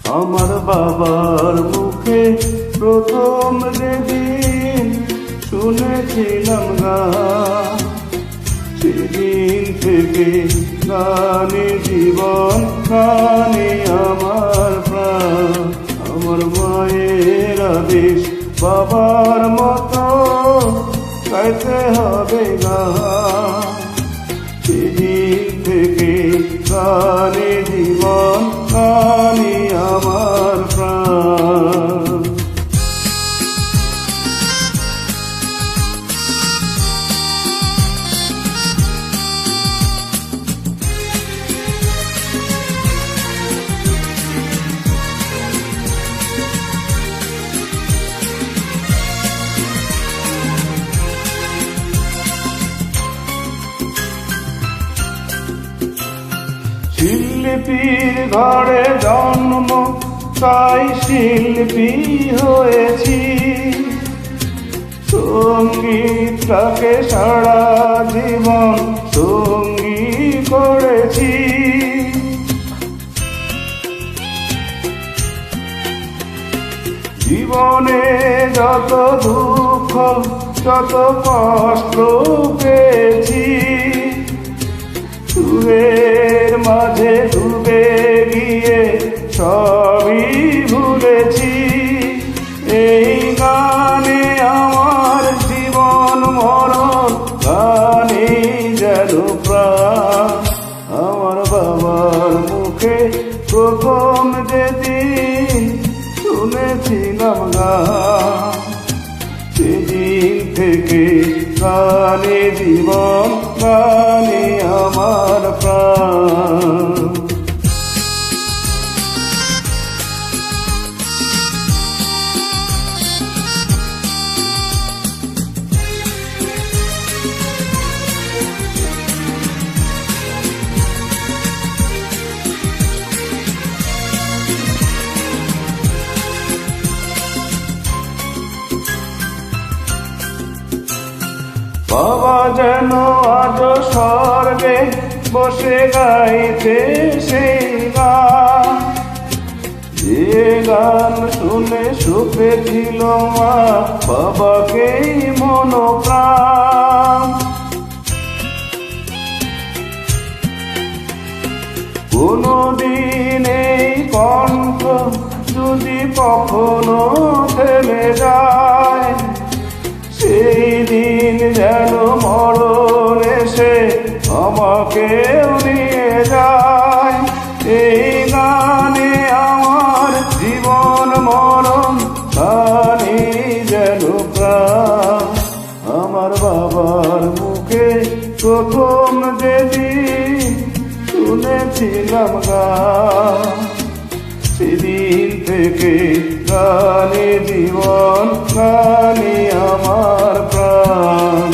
আমার বাবার মুখে প্রথম যেদিন শুনেছিলাম গান, সেদিন থেকে গানে জীবন, গানে আমার প্রাণ। আমার মায়ের আদেশ বাবার মতো গাইতে হবে গান, সেদিন থেকে গানে জীবন, গানে আমার প্রাণ। শিল্পীর ঘরে জন্ম, তাই শিল্পী হয়েছি। সঙ্গীতটাকে সারা জীবন সঙ্গী করেছি। জীবনে যত দুঃখ, যত কষ্ট পেয়েছি, সুরের মাঝে ডুবে গিয়ে সবই ভুলেছি। এই গানে আমার জীবন মরণ, গানে যেন প্রাণ। আমার বাবার মুখে প্রথম যেদিন শুনেছিলাম গান, সেদিন থেকে গানে জীবন, গানে আমার প্রাণ। বাবা যেন আজ স্বর্গে বসে গাইতে সেই গান, যে গান শুনে সুখেছিল মা বাবাকেই মন প্রাণ। কোনদিন এই কণ্ঠ যদি কখনো থেমে যায়, সেই দিন যেন মরণ এসে আমাকেও নিয়ে যায়। এই গানে আমার জীবন মরণ, গানে যেন প্রাণ। আমার বাবার মুখে প্রথম যেদিন শুনেছিলাম গান, সেদিন থেকে গানে জীবন, গানে আমার প্রাণ।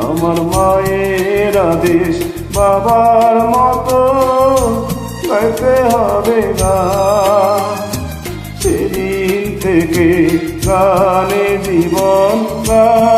আমার মায়ের আদেশ বাবার মতো গাইতে হবে গান, সেদিন থেকে গানে জীবন, গান।